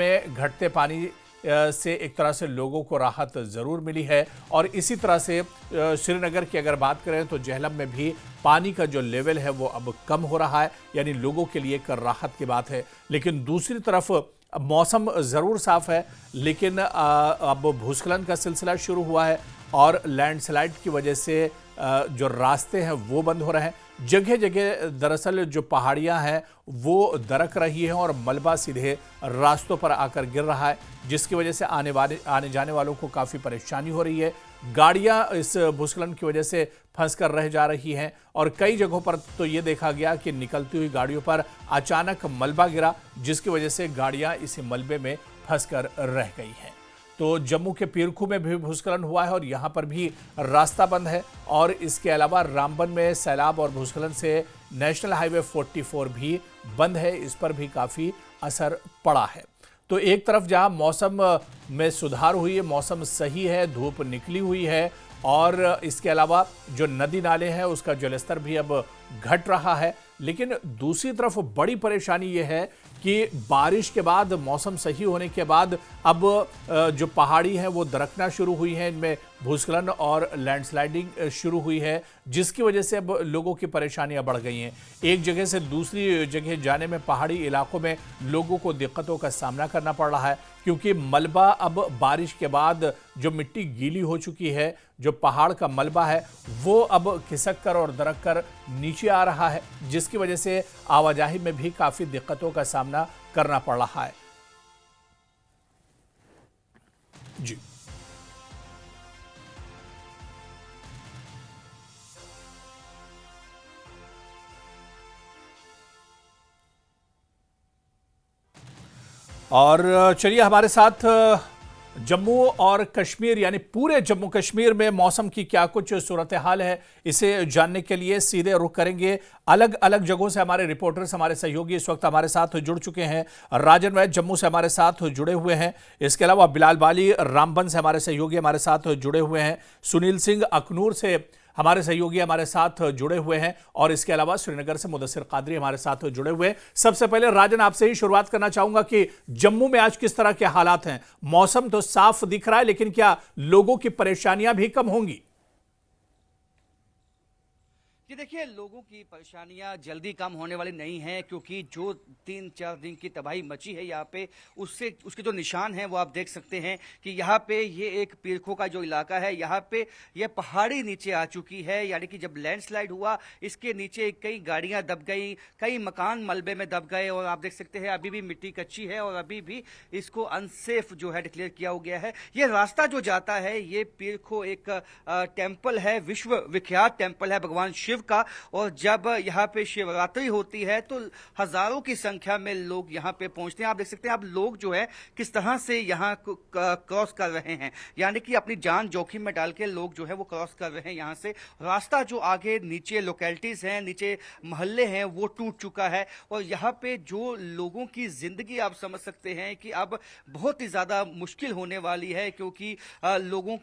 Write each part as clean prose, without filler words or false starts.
में घटते पानी से एक तरह से लोगों को राहत ज़रूर मिली है। और इसी तरह से श्रीनगर की अगर बात करें तो जेहलम में भी पानी का जो लेवल है वो अब कम हो रहा है, यानी लोगों के लिए एक राहत की बात है। लेकिन दूसरी तरफ मौसम ज़रूर साफ है, लेकिन अब भूस्खलन का सिलसिला शुरू हुआ है और लैंडस्लाइड की वजह से जो रास्ते हैं वो बंद हो रहे हैं। जगह जगह दरअसल जो पहाड़ियां हैं वो दरक रही हैं और मलबा सीधे रास्तों पर आकर गिर रहा है, जिसकी वजह से आने जाने वालों को काफ़ी परेशानी हो रही है। गाड़ियां इस भूस्खलन की वजह से फंस कर रह जा रही हैं और कई जगहों पर तो ये देखा गया कि निकलती हुई गाड़ियों पर अचानक मलबा गिरा, जिसकी वजह से गाड़ियां इसी मलबे में फंस कर रह गई हैं। तो जम्मू के पीरखू में भी भूस्खलन हुआ है और यहाँ पर भी रास्ता बंद है। और इसके अलावा रामबन में सैलाब और भूस्खलन से नेशनल हाईवे 44 भी बंद है, इस पर भी काफ़ी असर पड़ा है। तो एक तरफ जहाँ मौसम में सुधार हुई है, मौसम सही है, धूप निकली हुई है और इसके अलावा जो नदी नाले हैं उसका जलस्तर भी अब घट रहा है, लेकिन दूसरी तरफ बड़ी परेशानी ये है कि बारिश के बाद, मौसम सही होने के बाद अब जो पहाड़ी हैं वो दरकना शुरू हुई हैं, इनमें भूस्खलन और लैंडस्लाइडिंग शुरू हुई है, जिसकी वजह से अब लोगों की परेशानियां बढ़ गई हैं। एक जगह से दूसरी जगह जाने में पहाड़ी इलाकों में लोगों को दिक्कतों का सामना करना पड़ रहा है, क्योंकि मलबा अब बारिश के बाद जो मिट्टी गीली हो चुकी है, जो पहाड़ का मलबा है वो अब खिसक कर और दरक कर नीचे आ रहा है, जिसकी वजह से आवाजाही में भी काफ़ी दिक्कतों का सामना करना पड़ रहा है। जी और चलिए हमारे साथ जम्मू और कश्मीर यानी पूरे जम्मू कश्मीर में मौसम की क्या कुछ सूरत हाल है, इसे जानने के लिए सीधे रुख करेंगे। अलग अलग जगहों से हमारे रिपोर्टर्स, हमारे सहयोगी इस वक्त हमारे साथ जुड़ चुके हैं। राजन वैद जम्मू से हमारे साथ जुड़े हुए हैं, इसके अलावा बिलाल बाली रामबन से हमारे सहयोगी हमारे साथ जुड़े हुए हैं, सुनील सिंह अखनूर से हमारे सहयोगी हमारे साथ जुड़े हुए हैं और इसके अलावा श्रीनगर से मुदस्सिर कादरी हमारे साथ जुड़े हुए हैं। सबसे पहले राजन आपसे ही शुरुआत करना चाहूंगा कि जम्मू में आज किस तरह के हालात हैं? मौसम तो साफ दिख रहा है, लेकिन क्या लोगों की परेशानियां भी कम होंगी? जी देखिए, लोगों की परेशानियां जल्दी कम होने वाली नहीं हैं, क्योंकि जो 3-4 दिन की तबाही मची है यहाँ पे, उसके जो निशान हैं वो आप देख सकते हैं कि यहाँ पे ये एक पीरखों का जो इलाका है, यहाँ पे ये पहाड़ी नीचे आ चुकी है। यानी कि जब लैंडस्लाइड हुआ, इसके नीचे कई गाड़ियाँ दब गई, कई मकान मलबे में दब गए और आप देख सकते हैं अभी भी मिट्टी कच्ची है और अभी भी इसको अनसेफ जो है डिक्लेयर किया गया है। ये रास्ता जो जाता है, ये पीरखों एक टेम्पल है, विश्व विख्यात टेम्पल है भगवान शिव का, और जब यहाँ पे शिवरात्रि होती है तो हजारों की संख्या में लोग यहाँ पे पहुंचते हैं। आप देख सकते हैं अब लोग जो है किस तरह से यहाँ क्रॉस कर रहे हैं, यानी कि अपनी जान जोखिम में डाल के लोग जो है वो क्रॉस कर रहे हैं यहाँ से। रास्ता जो आगे नीचे लोकेलिटीज हैं, नीचे मोहल्ले हैं, वो टूट चुका है और यहाँ पे जो लोगों की जिंदगी आप समझ सकते हैं कि अब बहुत ही ज्यादा मुश्किल होने वाली है, क्योंकि लोगों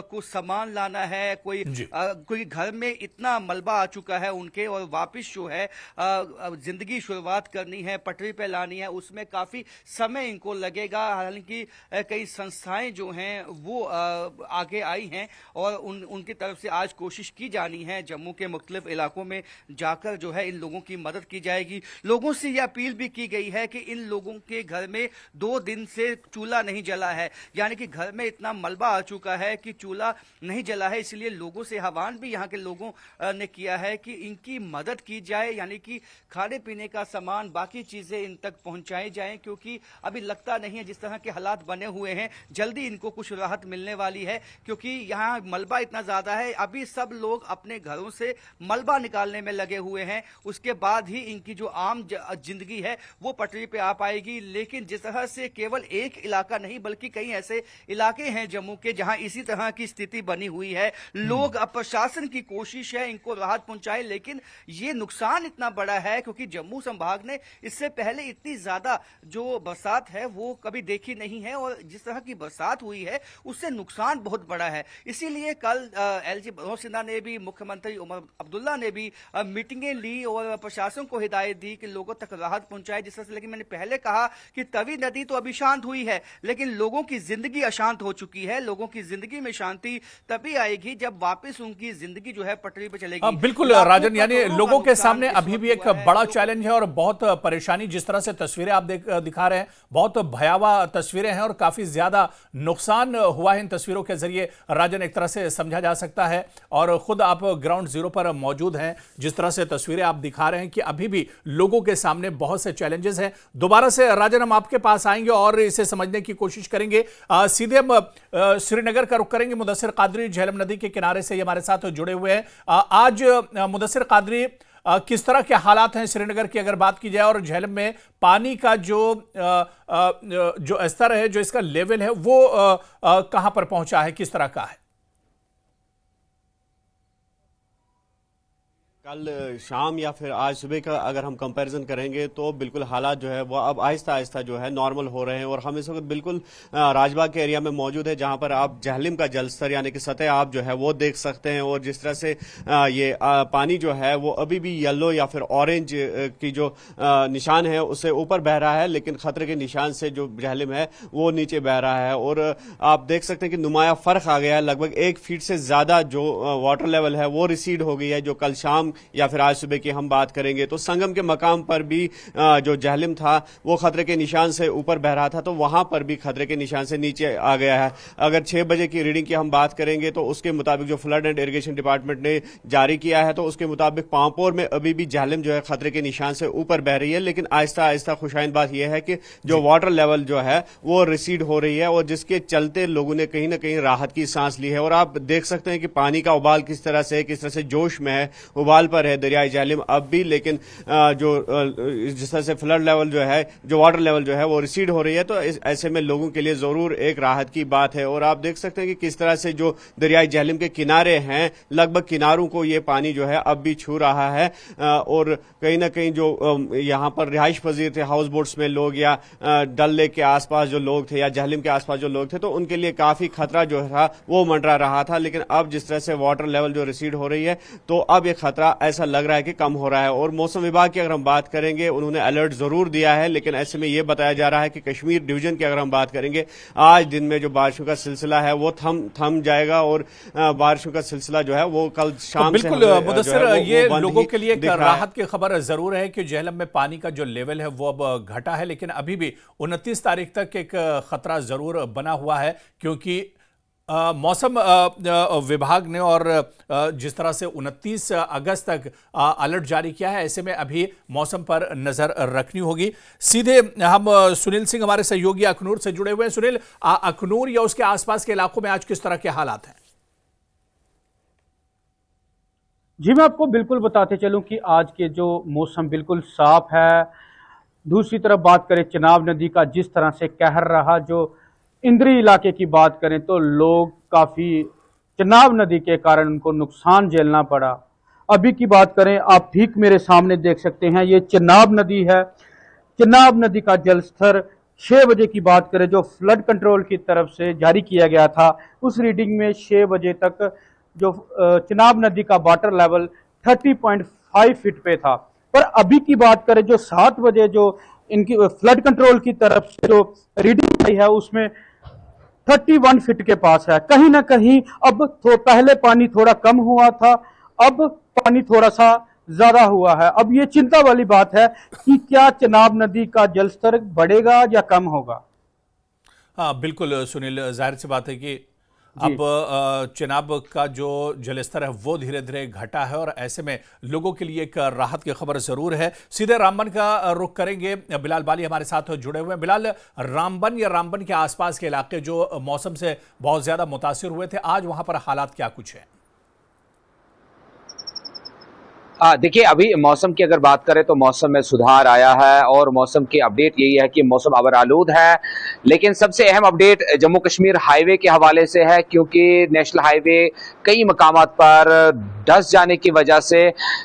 को सामान लाना है, कोई घर में इतना मलबा आ चुका है उनके, और वापस जो है जिंदगी शुरुआत करनी है, पटरी पे लानी है, उसमें काफी समय इनको लगेगा। हालांकि कई संस्थाएं जो हैं वो आगे आई हैं और उनकी तरफ से आज कोशिश की जानी है, जम्मू के मुख्तलिफ इलाकों में जाकर जो है इन लोगों की मदद की जाएगी। लोगों से यह अपील भी की गई है कि इन लोगों के घर में 2 दिन से चूल्हा नहीं जला है, यानी कि घर में इतना मलबा आ चुका है कि चूल्हा नहीं जला है। इसलिए लोगों से आह्वान भी यहाँ के लोगों ने किया है कि इनकी मदद की जाए, यानी कि खाने पीने का सामान, बाकी चीजें इन तक पहुंचाई जाएं, क्योंकि अभी लगता नहीं है, जिस तरह के हालात बने हुए हैं, जल्दी इनको कुछ राहत मिलने वाली है, क्योंकि यहाँ मलबा इतना ज्यादा है। अभी सब लोग अपने घरों से मलबा निकालने में लगे हुए हैं, उसके बाद ही इनकी जो आम जिंदगी है वो पटरी पे आ पाएगी। लेकिन जिस तरह से केवल एक इलाका नहीं बल्कि कई ऐसे इलाके हैं जम्मू के जहां इसी तरह की स्थिति बनी हुई है, लोग अब प्रशासन की कोशिश है इनको राहत पहुंचाई, लेकिन ये नुकसान इतना बड़ा है क्योंकि जम्मू संभाग ने इससे पहले इतनी ज्यादा जो बरसात है वो कभी देखी नहीं है, और जिस तरह की बरसात हुई है उससे नुकसान बहुत बड़ा है। इसीलिए कल एलजी मनोज सिन्हा ने भी, मुख्यमंत्री उमर अब्दुल्ला ने भी मीटिंगें ली और प्रशासन को हिदायत दी कि लोगों तक राहत पहुंचाए। जिस तरह से, लेकिन मैंने पहले कहा कि तवी नदी तो अभी शांत हुई है, लेकिन लोगों की जिंदगी अशांत हो चुकी है। लोगों की जिंदगी में शांति तभी आएगी जब वापस उनकी जिंदगी जो है पटरी पर चलेगी। बिल्कुल राजन, यानी लोगों के सामने अभी भी एक बड़ा चैलेंज है और बहुत परेशानी। जिस तरह से तस्वीरें आप दिखा रहे हैं, बहुत भयावह तस्वीरें हैं और काफी ज्यादा नुकसान हुआ है इन तस्वीरों के जरिए राजन, एक तरह से समझा जा सकता है। और खुद आप ग्राउंड जीरो पर मौजूद हैं, जिस तरह से तस्वीरें आप दिखा रहे हैं कि अभी भी लोगों के सामने बहुत से चैलेंजेस हैं। दोबारा से राजन हम आपके पास आएंगे और इसे समझने की कोशिश करेंगे। सीधे हम श्रीनगर का रुख करेंगे। मुदस्सिर कादरी झेलम नदी के किनारे से हमारे साथ जुड़े हुए हैं। आज मुदस्सिर कादरी, किस तरह के हालात हैं श्रीनगर की अगर बात की जाए, और झेलम में पानी का जो स्तर है, जो इसका लेवल है, वो कहां पर पहुंचा है, किस तरह का है? कल शाम या फिर आज सुबह का अगर हम कंपैरिजन करेंगे तो बिल्कुल हालात जो है वो अब आहिस्ता आहिस्ता जो है नॉर्मल हो रहे हैं। और हम इस वक्त बिल्कुल राजबाग के एरिया में मौजूद है, जहां पर आप झेलम का जलस्तर यानी कि सतह आप जो है वो देख सकते हैं। और जिस तरह से ये पानी जो है वो अभी भी येलो या फिर ऑरेंज की जो निशान है उससे ऊपर बह रहा है, लेकिन खतरे के निशान से जो झेलम है वो नीचे बह रहा है। और आप देख सकते हैं कि नुमाया फर्क आ गया है, लगभग 1 फीट से ज्यादा जो वाटर लेवल है वो रिसीड हो गई है। जो कल शाम या फिर आज सुबह की हम बात करेंगे तो संगम के मकाम पर भी जो झेलम था वो खतरे के निशान से ऊपर बह रहा था, तो वहां पर भी खतरे के निशान से नीचे आ गया है। अगर 6 बजे की रीडिंग की हम बात करेंगे तो उसके मुताबिक जो फ्लड एंड इरिगेशन डिपार्टमेंट ने जारी किया है तो उसके मुताबिक पांपोर में अभी भी झेलम जो है खतरे के निशान से ऊपर बह रही है। लेकिन आहिस्ता आहिस्ता खुशाइन बात यह है कि जो वाटर लेवल जो है वो रिसीड हो रही है, और जिसके चलते लोगों ने कहीं ना कहीं राहत की सांस ली है। और आप देख सकते हैं कि पानी का उबाल किस तरह से जोश में है, उबाल पर है दरियाई झेलम अब भी। लेकिन जिस तरह से फ्लड लेवल जो है, जो वाटर लेवल जो है वो रिसीड हो रही है, तो ऐसे में लोगों के लिए जरूर एक राहत की बात है। और आप देख सकते हैं कि किस तरह से जो दरियाई झेलम के किनारे हैं, लगभग किनारों को ये पानी जो है अब भी छू रहा है। और कहीं ना कहीं जो यहाँ पर रिहाइश पजीर थे, हाउस बोट्स में लोग या डल लेक के आसपास जो लोग थे या झेलम के आसपास जो लोग थे, तो उनके लिए काफी खतरा जो था वो मंडरा रहा था। लेकिन अब जिस तरह से वाटर लेवल जो रिसीड हो रही है तो अब ये खतरा ऐसा लग रहा है कि कम हो रहा है। और मौसम विभाग की अगर हम बात करेंगे, उन्होंने अलर्ट जरूर दिया है, लेकिन ऐसे में यह बताया जा रहा है कि कश्मीर डिवीजन की अगर हम बात करेंगे, आज दिन में जो बारिशों का सिलसिला है वो थम जाएगा। और बारिशों का सिलसिला जो है वो कल शाम तो बिल्कुल मुदस्सिर, ये लोगों के लिए एक राहत की खबर जरूर है कि झेलम में पानी का जो लेवल है वो अब घटा है, लेकिन अभी भी 29 तारीख तक एक खतरा जरूर बना हुआ है, क्योंकि मौसम विभाग ने और जिस तरह से 29 अगस्त तक अलर्ट जारी किया है, ऐसे में अभी मौसम पर नजर रखनी होगी। सीधे हम सुनील सिंह हमारे सहयोगी अखनूर से जुड़े हुए हैं। सुनील, अखनूर या उसके आसपास के इलाकों में आज किस तरह के हालात हैं? जी, मैं आपको बिल्कुल बताते चलूं कि आज के जो मौसम बिल्कुल साफ है। दूसरी तरफ बात करें चिनाब नदी का जिस तरह से कहर रहा, जो इंद्री इलाके की बात करें तो लोग काफ़ी चिनाब नदी के कारण उनको नुकसान झेलना पड़ा। अभी की बात करें, आप ठीक मेरे सामने देख सकते हैं, ये चिनाब नदी है। चिनाब नदी का जलस्तर 6 बजे की बात करें, जो फ्लड कंट्रोल की तरफ से जारी किया गया था, उस रीडिंग में 6 बजे तक जो चिनाब नदी का वाटर लेवल 30.5 फीट पे था। पर अभी की बात करें, जो 7 बजे जो इनकी फ्लड कंट्रोल की तरफ से जो रीडिंग आई है उसमें 31 फीट के पास है। कहीं ना कहीं अब पहले पानी थोड़ा कम हुआ था, अब पानी थोड़ा सा ज्यादा हुआ है। अब ये चिंता वाली बात है कि क्या चिनाब नदी का जलस्तर बढ़ेगा या कम होगा। हाँ बिल्कुल सुनील, जाहिर सी बात है कि अब चिनाब का जो जलस्तर है वो धीरे धीरे घटा है, और ऐसे में लोगों के लिए एक राहत की खबर जरूर है। सीधे रामबन का रुख करेंगे, बिलाल बाली हमारे साथ जुड़े हुए हैं। बिलाल, रामबन या रामबन के आसपास के इलाके जो मौसम से बहुत ज्यादा मुतासिर हुए थे, आज वहां पर हालात क्या कुछ है? देखिए, अभी मौसम की अगर बात करें तो मौसम में सुधार आया है और मौसम की अपडेट यही है कि मौसम अबर आलूद है। लेकिन सबसे अहम अपडेट जम्मू कश्मीर हाईवे के हवाले से है, क्योंकि नेशनल हाईवे कई मकामात पर धंस जाने की वजह से,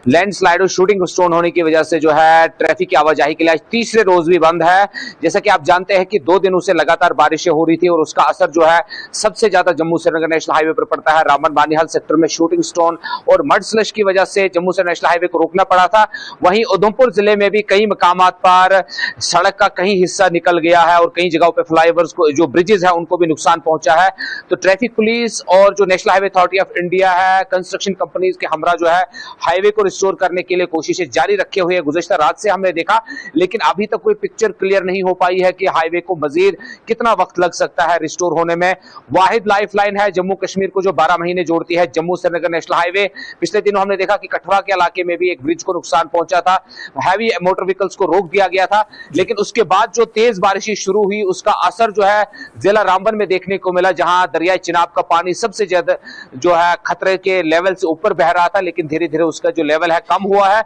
लैंडस्लाइड और शूटिंग स्टोन होने की वजह से जो है ट्रैफिक की आवाजाही के लिए आज तीसरे रोज भी बंद है। जैसा कि आप जानते हैं कि 2 दिनों से लगातार बारिशें हो रही थी और उसका असर जो है सबसे ज्यादा जम्मू श्रीनगर नेशनल हाईवे पर पड़ता है। रामबन बानीहाल सेक्टर में शूटिंग स्टोन और मड स्लश की वजह से जम्मू से नेशनल हाईवे को रोकना पड़ा था। वहीं उधमपुर जिले में भी कई मकामात पर सड़क का कहीं हिस्सा निकल गया है और कई जगहों पे फ्लाईओवर्स को, जो ब्रिजेस है, उनको भी नुकसान पहुंचा है। तो ट्रैफिक पुलिस और जो national highway authority of India है, कंस्ट्रक्शन कंपनीज के हमरा जो है हाईवे को रिस्टोर करने के लिए कोशिशें जारी रखे हुए हैं। गुज़श्ता रात से हमने देखा, लेकिन अभी तक कोई पिक्चर क्लियर नहीं हो पाई है कि हाईवे को मजीद कितना वक्त लग सकता है रिस्टोर होने में। वाहिद लाइफलाइन है जम्मू कश्मीर को जो 12 महीने जोड़ती है, जम्मू श्रीनगर नेशनल हाईवे। पिछले दिनों हमने देखा कि कठवा के इलाके में भी एक ब्रिज को नुकसान पहुंचा था, हैवी मोटर व्हीकल्स को रोक दिया गया था। लेकिन उसके बाद जो तेज बारिशें शुरू हुई, उसका असर जो है जिला रामबन में देखने को मिला, जहां दरियाई चिनाब का पानी सबसे ज्यादा जो है खतरे के लेवल से ऊपर बह रहा था, लेकिन धीरे धीरे उसका जो लेवल है कम हुआ है।